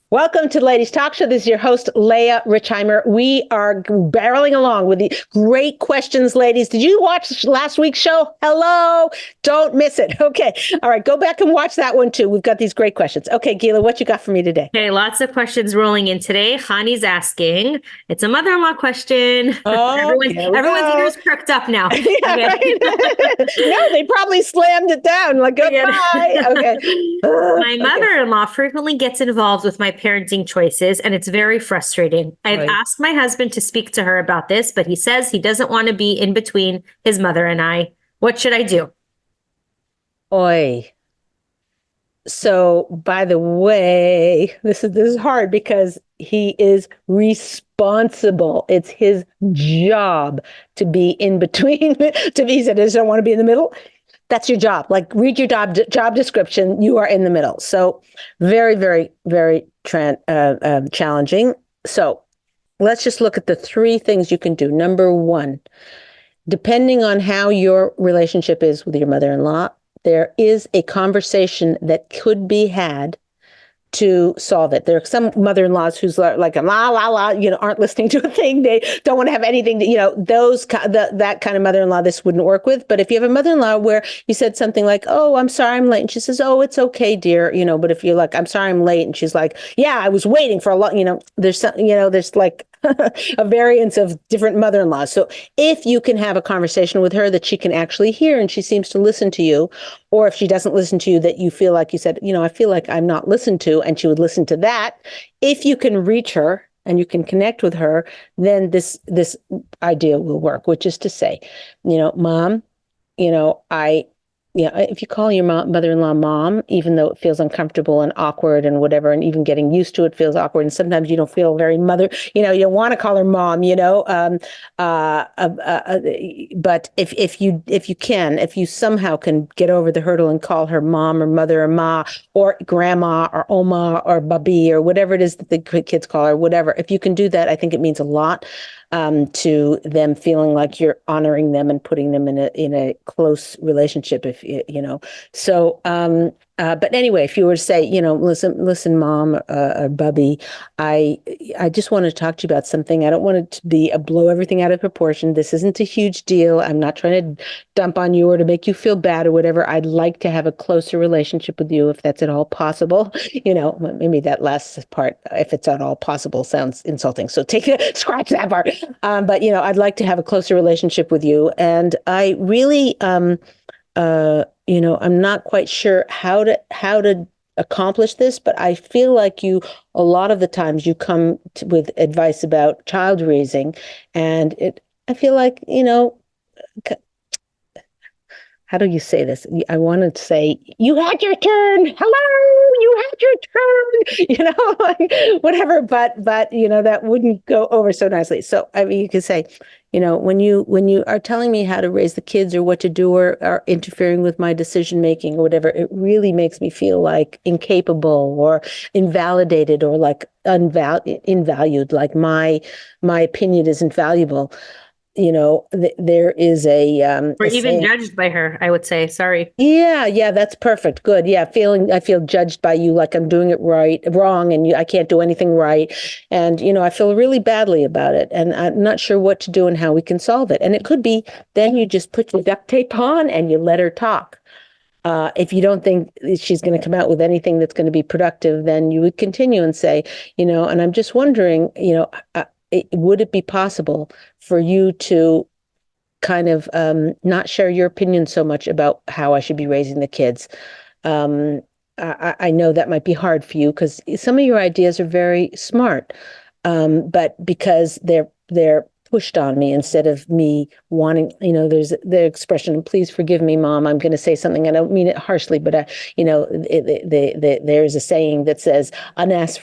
Welcome to Ladies Talk Show. This is your host, Leah Richheimer. We are barreling along with the great questions, ladies. Did you watch last week's show? Hello. Don't miss it. Okay. All right. Go back and watch that one too. We've got these great questions. Okay, Gila, what you got for me today? Okay, lots of questions rolling in today. Hani's asking, it's a mother-in-law question. Oh, here we Everyone's go. ears perked up now. Yeah, Okay. right. No, they probably slammed it down like goodbye. Okay. My Okay. mother-in-law frequently gets involved with my parenting choices, and it's very frustrating. I've Right. asked my husband to speak to her about this, but he says he doesn't want to be in between his mother and I. What should I do? Oi. So, by the way, this is hard because he is responsible. It's his job to be in between. He said, I just don't want to be in the middle. That's your job. Like, read your job description. You are in the middle. So, very, very, very challenging. So, let's just look at the three things you can do. Number one, depending on how your relationship is with your mother-in-law, there is a conversation that could be had to solve it. There are some mother-in-laws who's like la la la, aren't listening to a thing. They don't want to have anything that kind of mother-in-law this wouldn't work with. But if you have a mother-in-law where you said something like, "Oh, I'm sorry I'm late," and she says, "Oh, it's okay, dear," but if you're like, "I'm sorry I'm late," and she's like, "Yeah, I was waiting for a lot," there's some, there's like a variance of different mother-in-laws. So if you can have a conversation with her that she can actually hear and she seems to listen to you, or if she doesn't listen to you, that you feel like you said, I feel like I'm not listened to, and she would listen to that. If you can reach her and you can connect with her, then this idea will work, which is to say, Mom, if you call your mother-in-law mom, even though it feels uncomfortable and awkward and whatever, and even getting used to it feels awkward, and sometimes you don't feel very mother, you don't want to call her mom, but if you somehow can get over the hurdle and call her mom or mother or ma or grandma or oma or babi or whatever it is that the kids call her, whatever, if you can do that, I think it means a lot to them feeling like you're honoring them and putting them in a close relationship. If so. But anyway, if you were to say, listen, Mom or Bubby, I just want to talk to you about something. I don't want it to be blow everything out of proportion. This isn't a huge deal. I'm not trying to dump on you or to make you feel bad or whatever. I'd like to have a closer relationship with you if that's at all possible. Maybe that last part, if it's at all possible, sounds insulting. So scratch that part. But I'd like to have a closer relationship with you, and I really, I'm not quite sure how to accomplish this, but I feel like a lot of the times you come with advice about child raising, and I feel like, how do you say this? I want to say, you had your turn. Hello, you had your turn, like whatever, but that wouldn't go over so nicely. So, I mean, you could say, when you are telling me how to raise the kids or what to do or are interfering with my decision making or whatever, it really makes me feel like incapable or invalidated or like invalued, like my opinion isn't valuable. There is Or a even saying. judged by her, I would say. Sorry. Yeah, that's perfect. Good. Yeah, I feel judged by you, like I'm doing it wrong, and I can't do anything right. And I feel really badly about it, and I'm not sure what to do and how we can solve it. And it could be then you just put your duct tape on and you let her talk. If you don't think she's going to come out with anything that's going to be productive, then you would continue and say, and I'm just wondering, would it be possible for you to kind of not share your opinion so much about how I should be raising the kids? I know that might be hard for you because some of your ideas are very smart, but because they're pushed on me instead of me wanting, there's the expression, please forgive me, Mom, I'm going to say something. I don't mean it harshly, but there's a saying that says unasked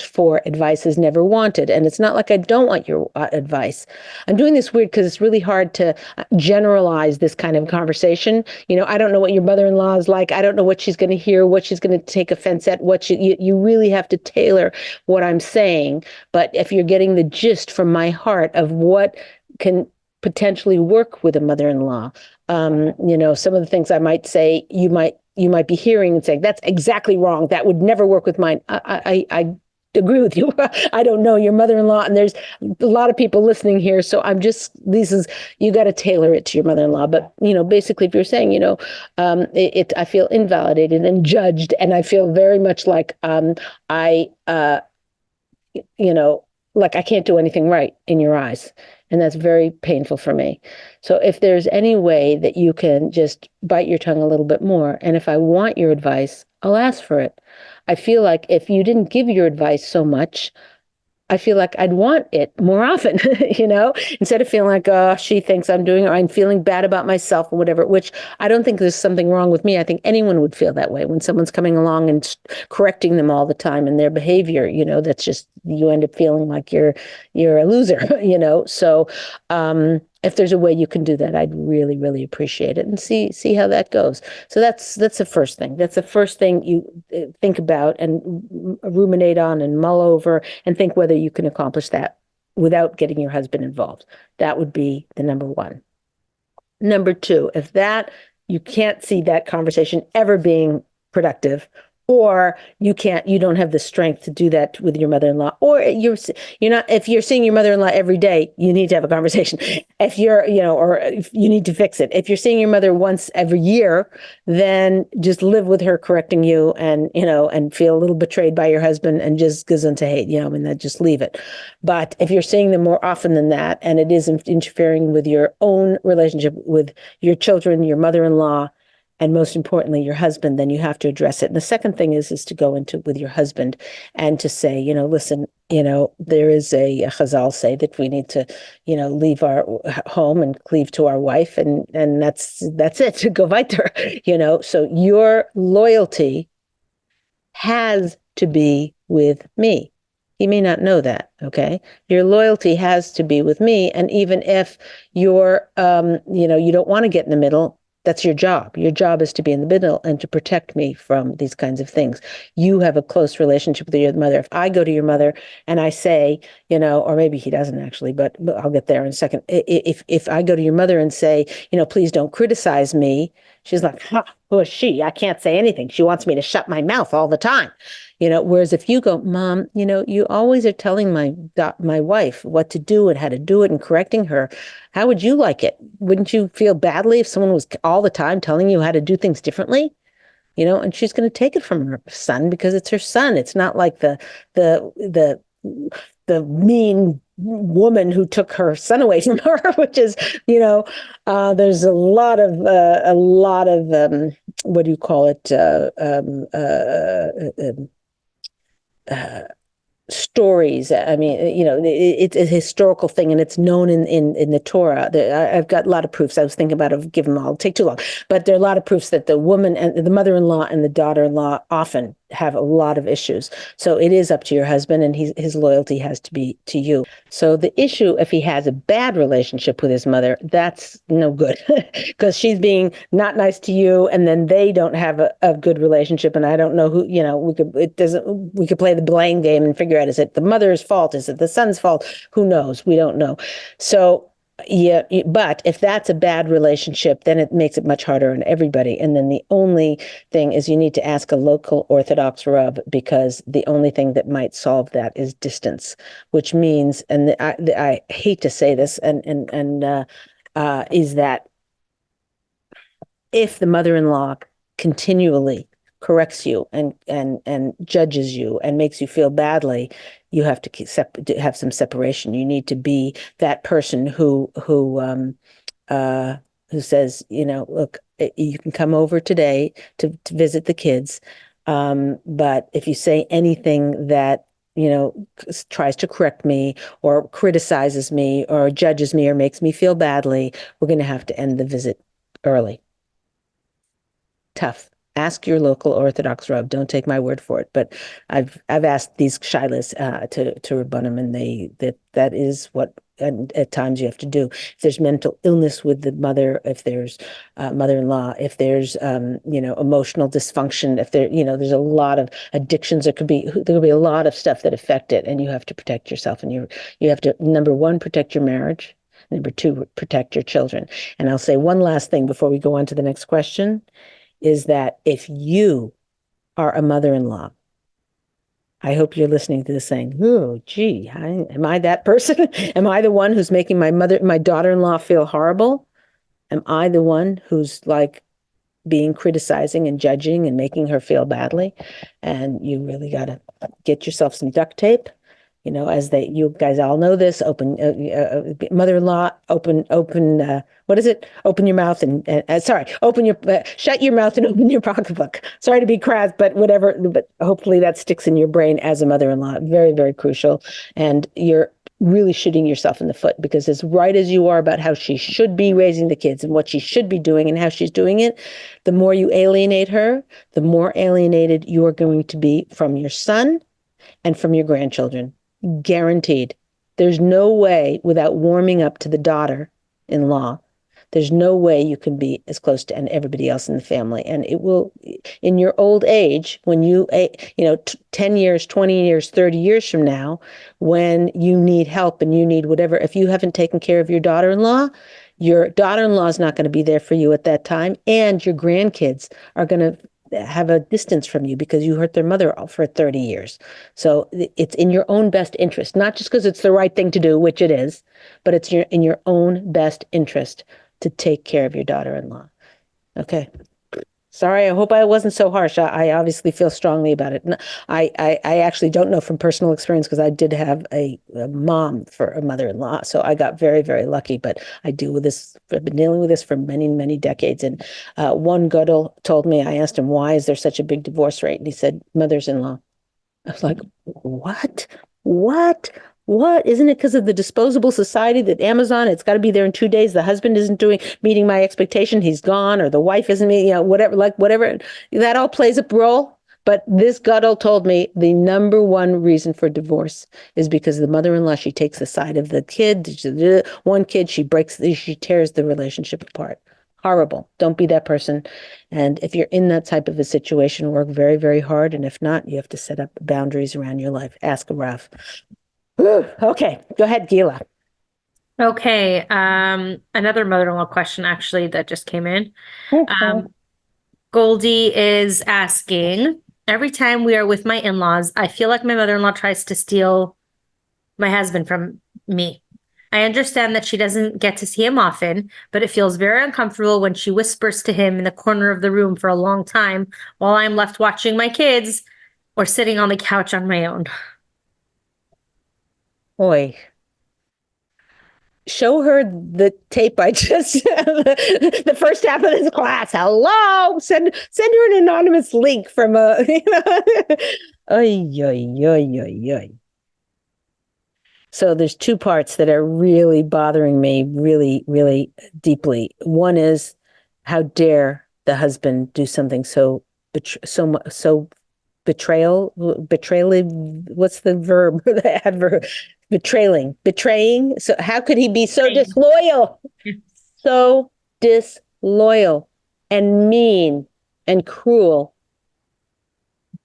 for advice is never wanted. And it's not like I don't want your advice. I'm doing this weird because it's really hard to generalize this kind of conversation. I don't know what your mother-in-law is like. I don't know what she's going to hear, what she's going to take offense at, you really have to tailor what I'm saying. But if you're getting the gist from my heart of what can potentially work with a mother-in-law, some of the things I might say, you might you might be hearing and saying, that's exactly wrong. That would never work with mine. I agree with you. I don't know your mother-in-law, and there's a lot of people listening here. So I'm just, this is, you got to tailor it to your mother-in-law. But, basically, if you're saying, I feel invalidated and judged, and I feel very much like I, you know, like I can't do anything right in your eyes. And that's very painful for me. So if there's any way that you can just bite your tongue a little bit more, and if I want your advice, I'll ask for it. I feel like if you didn't give your advice so much, I feel like I'd want it more often, instead of feeling like, oh, she thinks I'm doing, or I'm feeling bad about myself or whatever, which I don't think there's something wrong with me. I think anyone would feel that way when someone's coming along and correcting them all the time in their behavior, that's just, you end up feeling like you're a loser, So, if there's a way you can do that, I'd really, really appreciate it, and see how that goes. So that's the first thing. That's the first thing you think about and ruminate on and mull over and think whether you can accomplish that without getting your husband involved. That would be the number one. Number two, if that you can't see that conversation ever being productive, or you don't have the strength to do that with your mother-in-law, or you're not, if you're seeing your mother-in-law every day, you need to have a conversation. If you're, or if you need to fix it. If you're seeing your mother once every year, then just live with her correcting you, and feel a little betrayed by your husband and just goes into hate, and then just leave it. But if you're seeing them more often than that, and it is interfering with your own relationship with your children, your mother-in-law, and most importantly, your husband, then you have to address it. And the second thing is to go into with your husband and to say, listen, there is a Chazal say that we need to, leave our home and cleave to our wife, and that's it, to go weiter, So your loyalty has to be with me. He may not know that, okay? Your loyalty has to be with me, and even if you're, you don't want to get in the middle, that's your job. Your job is to be in the middle and to protect me from these kinds of things. You have a close relationship with your mother. If I go to your mother and I say, or maybe he doesn't actually, but I'll get there in a second. If I go to your mother and say, please don't criticize me, she's like, huh, who is she? I can't say anything. She wants me to shut my mouth all the time. Whereas if you go, Mom, you always are telling my wife what to do and how to do it and correcting her. How would you like it? Wouldn't you feel badly if someone was all the time telling you how to do things differently? And she's going to take it from her son because it's her son. It's not like the mean woman who took her son away from her, which is, there's a lot of what do you call it? Stories. I mean, it's a historical thing, and it's known in the Torah. I've got a lot of proofs. I was thinking about it, give them all. It'll take too long, but there are a lot of proofs that the woman and the mother-in-law and the daughter-in-law often have a lot of issues. So it is up to your husband, and his loyalty has to be to you. So the issue, if he has a bad relationship with his mother, that's no good because she's being not nice to you, and then they don't have a good relationship. And I don't know who, we could play the blame game and figure out, is it the mother's fault? Is it the son's fault? Who knows? We don't know. So yeah, but if that's a bad relationship, then it makes it much harder on everybody. And then the only thing is you need to ask a local Orthodox Rav, because the only thing that might solve that is distance, which means, and I hate to say this, is that if the mother-in-law continually corrects you and judges you and makes you feel badly, you have to have some separation. You need to be that person who says, look, you can come over today to visit the kids, but if you say anything that tries to correct me or criticizes me or judges me or makes me feel badly, we're going to have to end the visit early. Tough. Ask your local Orthodox Rav. Don't take my word for it. But I've asked these shilas to Rabbanim, and that is what at times you have to do. If there's mental illness with the mother, if there's mother-in-law, if there's emotional dysfunction, if there's a lot of addictions, there could be a lot of stuff that affect it, and you have to protect yourself, and you have to, number one, protect your marriage. Number two, protect your children. And I'll say one last thing before we go on to the next question is that if you are a mother-in-law, I hope you're listening to this saying, oh, gee, am I that person? Am I the one who's making my daughter-in-law feel horrible? Am I the one who's like being criticizing and judging and making her feel badly? And you really got to get yourself some duct tape, as you guys all know this, mother-in-law, what is it? Open your mouth shut your mouth and open your pocketbook. Sorry to be crass, but whatever, but hopefully that sticks in your brain as a mother-in-law. Very, very crucial. And you're really shooting yourself in the foot, because as right as you are about how she should be raising the kids and what she should be doing and how she's doing it, the more you alienate her, the more alienated you are going to be from your son and from your grandchildren. Guaranteed. There's no way, without warming up to the daughter-in-law, there's no way you can be as close to everybody else in the family. And it will, in your old age, when 10 years, 20 years, 30 years from now, when you need help and you need whatever, if you haven't taken care of your daughter-in-law is not going to be there for you at that time. And your grandkids are going to have a distance from you because you hurt their mother for 30 years. So it's in your own best interest, not just because it's the right thing to do, which it is, but it's in your own best interest to take care of your daughter-in-law. Okay. Sorry, I hope I wasn't so harsh. I obviously feel strongly about it. I actually don't know from personal experience, because I did have a mom for a mother-in-law. So I got very, very lucky, but I've been dealing with this for many, many decades. And one Gödel told me, I asked him, why is there such a big divorce rate? And he said, mothers-in-law. I was like, what? What? What? Isn't it because of the disposable society that Amazon, it's got to be there in 2 days. The husband isn't meeting my expectation. He's gone, or the wife isn't meeting, whatever. That all plays a role. But this Gödel told me the number one reason for divorce is because the mother-in-law, she takes the side of the kid. One kid, she tears the relationship apart. Horrible. Don't be that person. And if you're in that type of a situation, work very, very hard. And if not, you have to set up boundaries around your life. Ask a Raf. Okay, go ahead, Gila. Okay. Another mother-in-law question actually that just came in. Goldie is asking, every time we are with my in-laws, I feel like my mother-in-law tries to steal my husband from me. I understand that she doesn't get to see him often, but it feels very uncomfortable when she whispers to him in the corner of the room for a long time while I'm left watching my kids or sitting on the couch on my own. Boy, show her the tape I just the first half of this class. Hello, send her an anonymous link from a oy, oy, oy, oy, oy. So there's two parts that are really bothering me really, really deeply. One is, how dare the husband do something so betrayal, what's the verb? The adverb, betraying. So how could he be so disloyal? So disloyal and mean and cruel.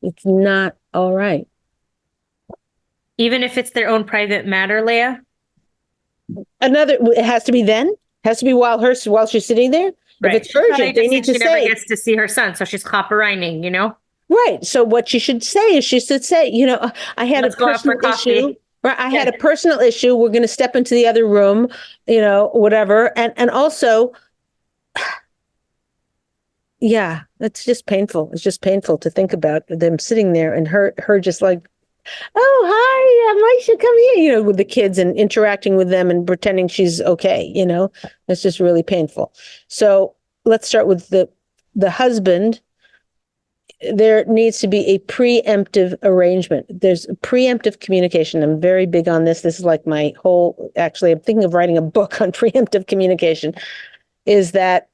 It's not all right. Even if it's their own private matter, Leah? It has to be then? It has to be while she's sitting there? Right. If it's urgent, they need to she say. never gets to see her son, so she's copywriting, Right. So what she should say is, I had Let's a go out for personal issue. coffee. Right. I had a personal issue. We're going to step into the other room, whatever. And also, yeah, it's just painful. It's just painful to think about them sitting there and her just like, oh, hi, Maisha, come here, with the kids and interacting with them and pretending she's okay, It's just really painful. So let's start with the husband. There needs to be a preemptive arrangement. There's preemptive communication. I'm very big on this. This is like actually, I'm thinking of writing a book on preemptive communication, is that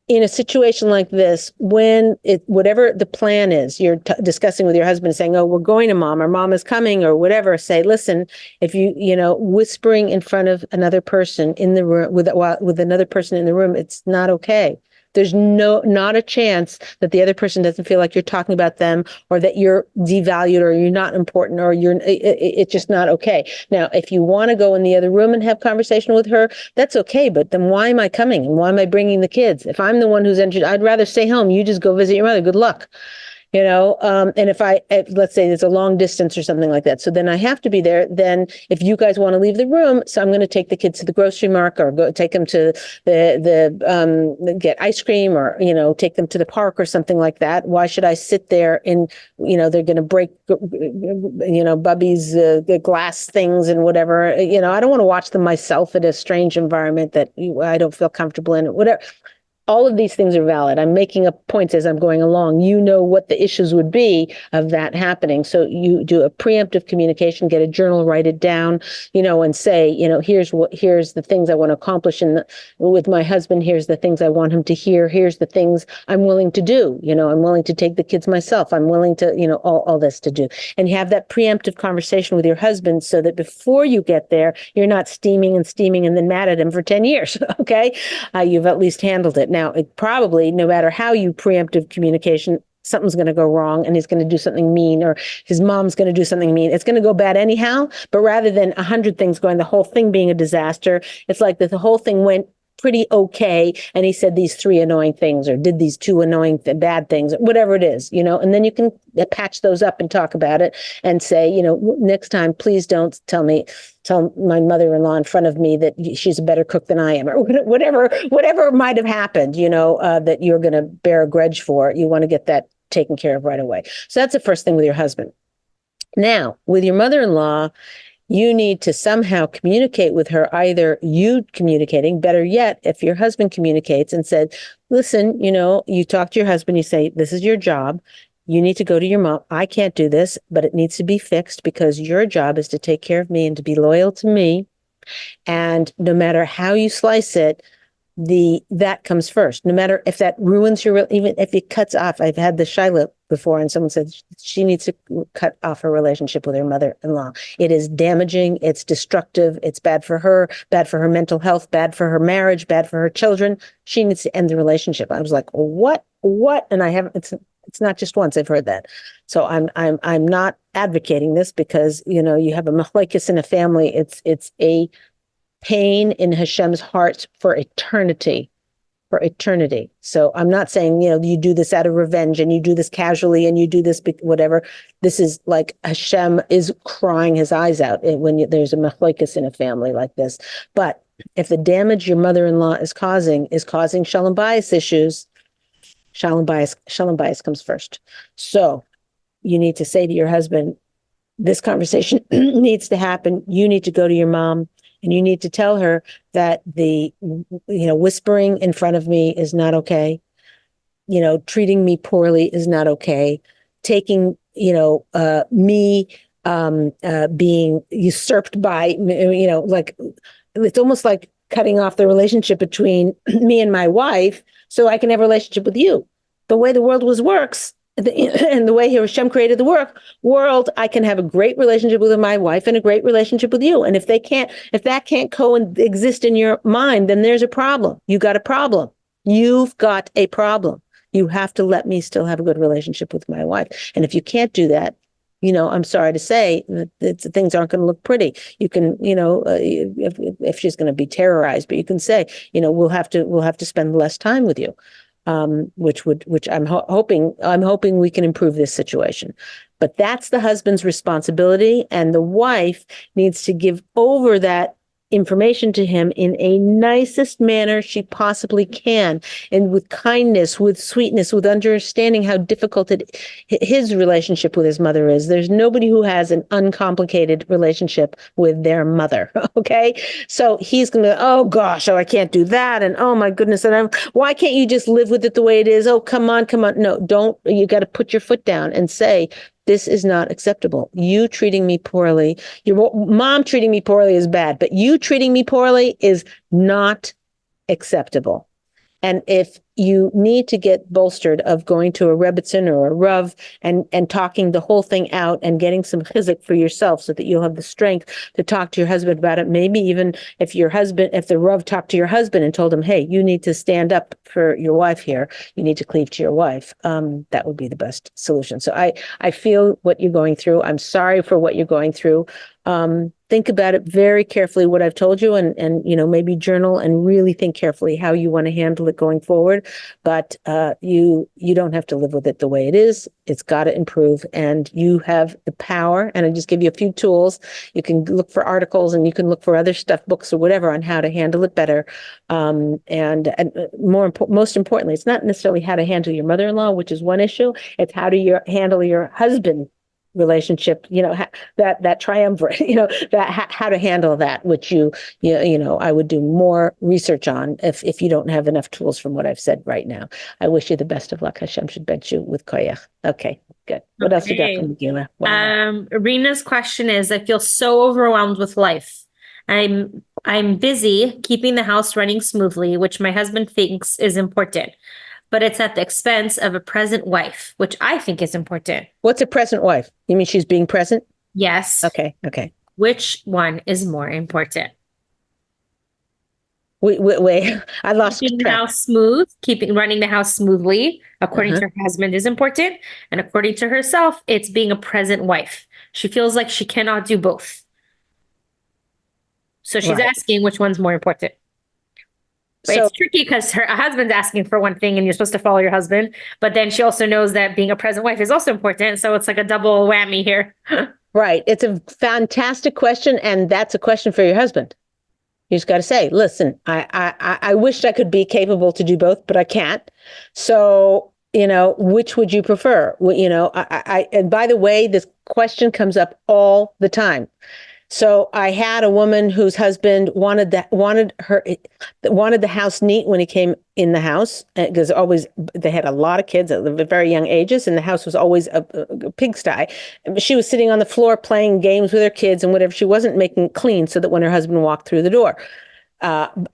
in a situation like this, whatever the plan is, you're discussing with your husband, saying, oh, we're going to mom, or mom is coming, or whatever, say, listen, if whispering in front of another person in the room with another person in the room, it's not okay. There's not a chance that the other person doesn't feel like you're talking about them, or that you're devalued, or you're not important, or it's just not okay. Now, if you want to go in the other room and have conversation with her, that's okay. But then why am I coming? And why am I bringing the kids? If I'm the one who's injured, I'd rather stay home. You just go visit your mother. Good luck. And if let's say it's a long distance or something like that, so then I have to be there. Then if you guys want to leave the room, so I'm going to take the kids to the grocery market, or go take them to get ice cream, or take them to the park or something like that. Why should I sit there and they're going to break Bubby's the glass things and whatever. I don't want to watch them myself at a strange environment that I don't feel comfortable in. Whatever. All of these things are valid. I'm making up points as I'm going along. You know what the issues would be of that happening. So you do a preemptive communication, get a journal, write it down, and say, here's the things I want to accomplish with my husband. Here's the things I want him to hear. Here's the things I'm willing to do. I'm willing to take the kids myself. I'm willing to, all this to do. And you have that preemptive conversation with your husband, so that before you get there, you're not steaming and then mad at him for 10 years. Okay. You've at least handled it. Now, it probably, no matter how you preemptive communication, something's going to go wrong, and he's going to do something mean, or his mom's going to do something mean. It's going to go bad anyhow. But rather than 100 things going, the whole thing being a disaster, it's like the whole thing went pretty okay, and he said these 3 annoying things, or did these 2 annoying bad things, whatever it is, and then you can patch those up and talk about it and say, next time, please don't tell my mother-in-law in front of me that she's a better cook than I am, or whatever might have happened, that you're going to bear a grudge for. You want to get that taken care of right away. So that's the first thing with your husband. Now, with your mother-in-law, you need to somehow communicate with her, either you communicating, better yet, if your husband communicates and said, listen, you talk to your husband, you say, this is your job. You need to go to your mom. I can't do this, but it needs to be fixed, because your job is to take care of me and to be loyal to me. And no matter how you slice it, that comes first. No matter if that ruins even if it cuts off. I've had the Shiloh before, and someone said she needs to cut off her relationship with her mother-in-law. It is damaging. It's destructive. It's bad for her mental health, bad for her marriage, bad for her children. She needs to end the relationship. I was like, what? And I haven't. It's not just once I've heard that. So I'm not advocating this, because you have a machlokes in a family. It's a pain in Hashem's heart for eternity. So I'm not saying, you do this out of revenge, and you do this casually, and you do this whatever. This is like Hashem is crying his eyes out when there's a machlokes in a family like this. But if the damage your mother-in-law is causing shalom bayis issues, shalom bayis comes first. So you need to say to your husband, this conversation needs to happen. You need to go to your mom, and you need to tell her that the whispering in front of me is not okay. Treating me poorly is not okay. Taking, me being usurped by, like, it's almost like cutting off the relationship between me and my wife so I can have a relationship with you. The way the world works, and the way Hashem created the world, I can have a great relationship with my wife and a great relationship with you. And if that can't coexist in your mind, then there's a problem. You got a problem. You've got a problem. You have to let me still have a good relationship with my wife. And if you can't do that, I'm sorry to say that things aren't going to look pretty. You can, if she's going to be terrorized, but you can say, we'll have to spend less time with you. Which I'm hoping we can improve this situation. But that's the husband's responsibility, and the wife needs to give over that information to him in a nicest manner she possibly can, and with kindness, with sweetness, with understanding how difficult his relationship with his mother is. There's nobody who has an uncomplicated relationship with their mother. Okay. So he's going to, oh gosh, I can't do that. And oh my goodness. And why can't you just live with it the way it is? Oh, come on. No, don't. You got to put your foot down and say, this is not acceptable. You treating me poorly, your mom treating me poorly is bad, but you treating me poorly is not acceptable. And if you need to get bolstered of going to a Rebbitzin or a Rav and talking the whole thing out and getting some chizuk for yourself so that you'll have the strength to talk to your husband about it. Maybe even if the Rav talked to your husband and told him, hey, you need to stand up for your wife here. You need to cleave to your wife. That would be the best solution. So I feel what you're going through. I'm sorry for what you're going through. Think about it very carefully, what I've told you, and maybe journal and really think carefully how you want to handle it going forward. But you don't have to live with it the way it is. It's got to improve, and you have the power. And I just give you a few tools. You can look for articles, and you can look for other stuff, books or whatever, on how to handle it better. And most importantly, it's not necessarily how to handle your mother-in-law, which is one issue. It's how do you handle your husband relationship, that triumvirate, how to handle that, which I would do more research on if you don't have enough tools from what I've said right now. I wish you the best of luck. Hashem should bench you with koyach. Okay, good. What else you got Okay. from Megillah? Wow. Rena's question is, I feel so overwhelmed with life. I'm busy keeping the house running smoothly, which my husband thinks is important, but it's at the expense of a present wife, which I think is important. What's a present wife? You mean she's being present? Yes. Okay. Which one is more important? Wait, I lost Keeping the track. house smooth, running the house smoothly, according to her husband, is important. And according to herself, it's being a present wife. She feels like she cannot do both. So she's Right. asking which one's more important. But So it's tricky because her husband's asking for one thing and you're supposed to follow your husband. But then she also knows that being a present wife is also important. So it's like a double whammy here. right, it's a fantastic question, and that's a question for your husband. You just got to say, listen, I wished I could be capable to do both, but I can't. So, which would you prefer? And by the way, this question comes up all the time. So I had a woman whose husband wanted the house neat when he came in the house, because always they had a lot of kids at very young ages, and the house was always a pigsty. She was sitting on the floor playing games with her kids and whatever. She wasn't making it clean so that when her husband walked through the door.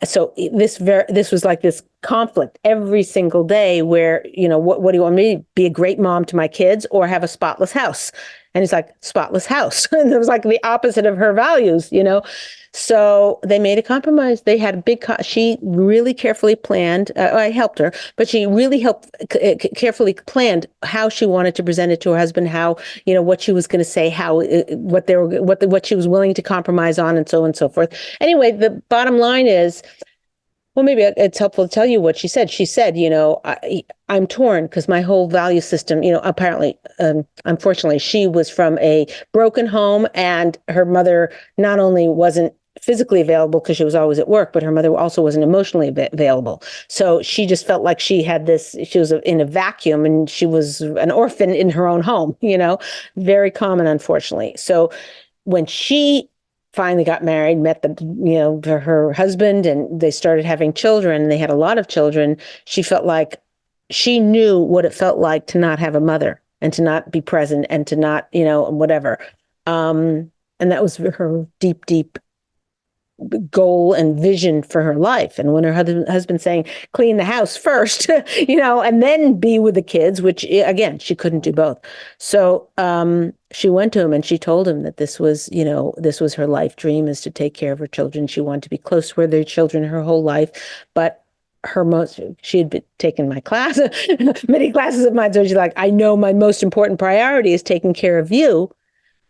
So this was like this conflict every single day where, what do you want me to be, a great mom to my kids or have a spotless house? And he's like, spotless house. And it was like the opposite of her values, So they made a compromise. They had a she really carefully planned. I helped her, but she really carefully planned how she wanted to present it to her husband, how, what she was going to say, how, what she was willing to compromise on, and so on and so forth. Anyway, the bottom line is, well, maybe it's helpful to tell you what she said. She said, I'm torn because my whole value system, apparently, unfortunately, she was from a broken home, and her mother not only wasn't physically available because she was always at work, but her mother also wasn't emotionally available. So she just felt like she was in a vacuum, and she was an orphan in her own home, very common, unfortunately. So when she finally got married, met her husband, and they started having children, and they had a lot of children, she felt like she knew what it felt like to not have a mother and to not be present and to not, whatever. And that was her deep, deep goal and vision for her life. And when her husband saying, clean the house first, and then be with the kids, which again, she couldn't do both. So she went to him and she told him that this was her life dream, is to take care of her children. She wanted to be close with their children her whole life. But she had been taking my class, many classes of mine. So she's like, I know my most important priority is taking care of you,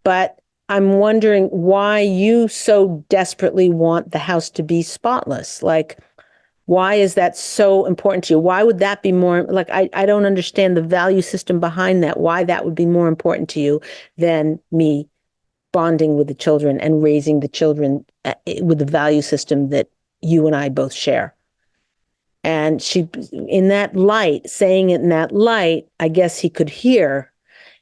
but I'm wondering why you so desperately want the house to be spotless. Like, why is that so important to you? Why would that be more, like, I don't understand the value system behind that, why that would be more important to you than me bonding with the children and raising the children with the value system that you and I both share. And saying it in that light, I guess he could hear.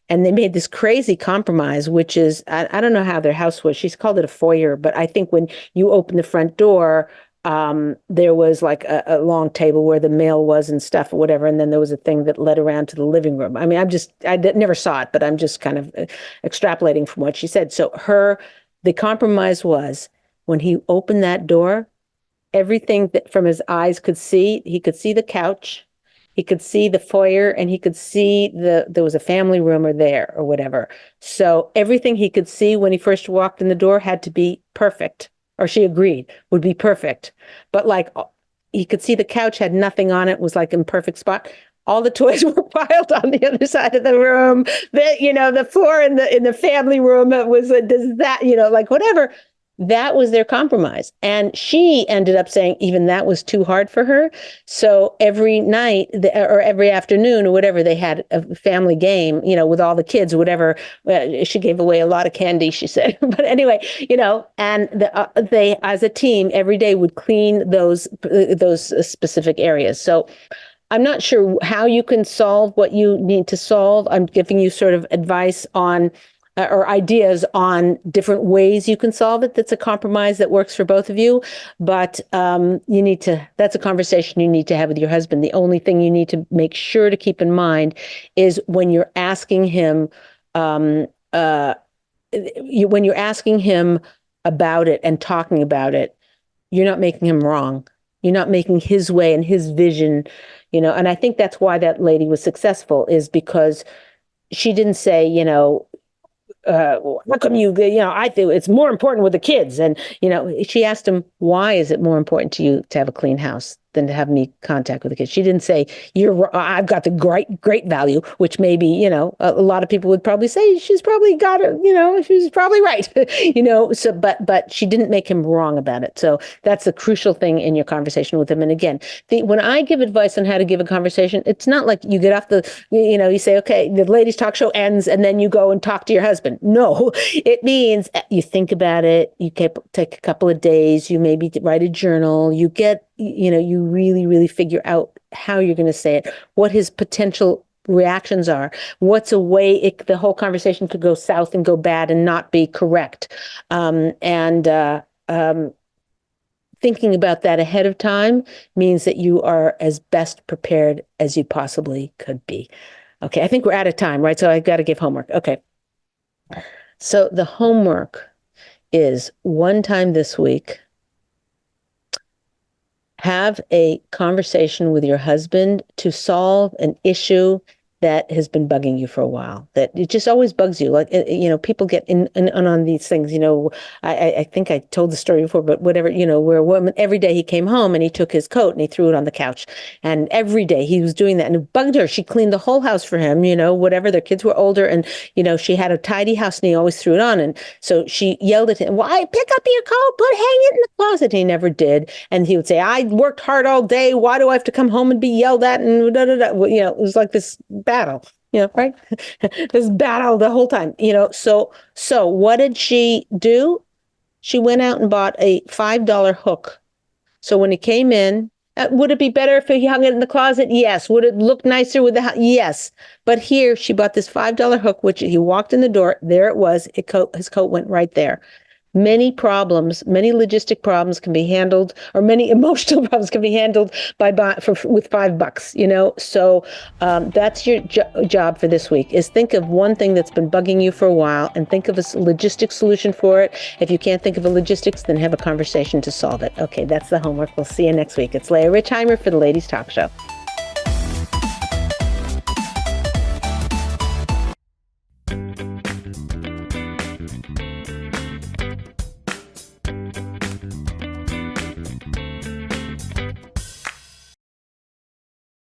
And they made this crazy compromise, which is, I don't know how their house was. She's called it a foyer, but I think when you open the front door, there was like a long table where the mail was and stuff or whatever. And then there was a thing that led around to the living room. I mean, I never saw it, but I'm just kind of extrapolating from what she said. So the compromise was, when he opened that door, everything that from his eyes he could see the couch, he could see the foyer, and he could see there was a family room or there or whatever. So everything he could see when he first walked in the door had to be perfect, or she agreed would be perfect. But like he could see the couch had nothing on it, was like in perfect spot. All the toys were piled on the other side of the room. The floor in the family room, it was does that, like whatever. That was their compromise. And she ended up saying even that was too hard for her. So every night or every afternoon or whatever, they had a family game, with all the kids or whatever. She gave away a lot of candy, she said. But anyway, and they, as a team, every day would clean those specific areas. So I'm not sure how you can solve what you need to solve. I'm giving you sort of advice on or ideas on different ways you can solve it. That's a compromise that works for both of you. But that's a conversation you need to have with your husband. The only thing you need to make sure to keep in mind is when you're asking him, when you're asking him about it and talking about it, you're not making him wrong. You're not making his way and his vision, and I think that's why that lady was successful, is because she didn't say, how come I think it's more important with the kids. And, she asked him, why is it more important to you to have a clean house than to have me contact with the kids? She didn't say, I've got the great value, which maybe, a lot of people would probably say she's probably got it, she's probably right, so, but she didn't make him wrong about it. So that's the crucial thing in your conversation with him. And again, when I give advice on how to give a conversation, it's not like you get off you say, okay, the ladies talk show ends, and then you go and talk to your husband. No, it means you think about it, you take a couple of days, you maybe write a journal, you really, really figure out how you're going to say it, what his potential reactions are, what's a way the whole conversation could go south and go bad and not be correct. Thinking about that ahead of time means that you are as best prepared as you possibly could be. Okay, I think we're out of time, right? So I got to give homework. Okay. So the homework is one time this week, have a conversation with your husband to solve an issue that has been bugging you for a while, that it just always bugs you. Like, people get in on these things, I think I told the story before, but whatever, where a woman, every day he came home and he took his coat and he threw it on the couch. And every day he was doing that, and it bugged her. She cleaned the whole house for him, whatever. Their kids were older, and, she had a tidy house, and he always threw it on. And so she yelled at him, why, pick up your coat, hang it in the closet. He never did. And he would say, I worked hard all day. Why do I have to come home and be yelled at? And it was like this battle, right? This battle the whole time, so what did she do? She went out and bought a $5 hook. So when he came in, would it be better if he hung it in the closet? Yes. Would it look nicer with yes. But here she bought this $5 hook, which he walked in the door, there it was. His coat went right there. Many logistic problems can be handled, or many emotional problems can be handled with $5, So that's your job for this week, is think of one thing that's been bugging you for a while and think of a logistic solution for it. If you can't think of a logistics, then have a conversation to solve it. Okay, that's the homework. We'll see you next week. It's Leah Richheimer for the Ladies Talk Show.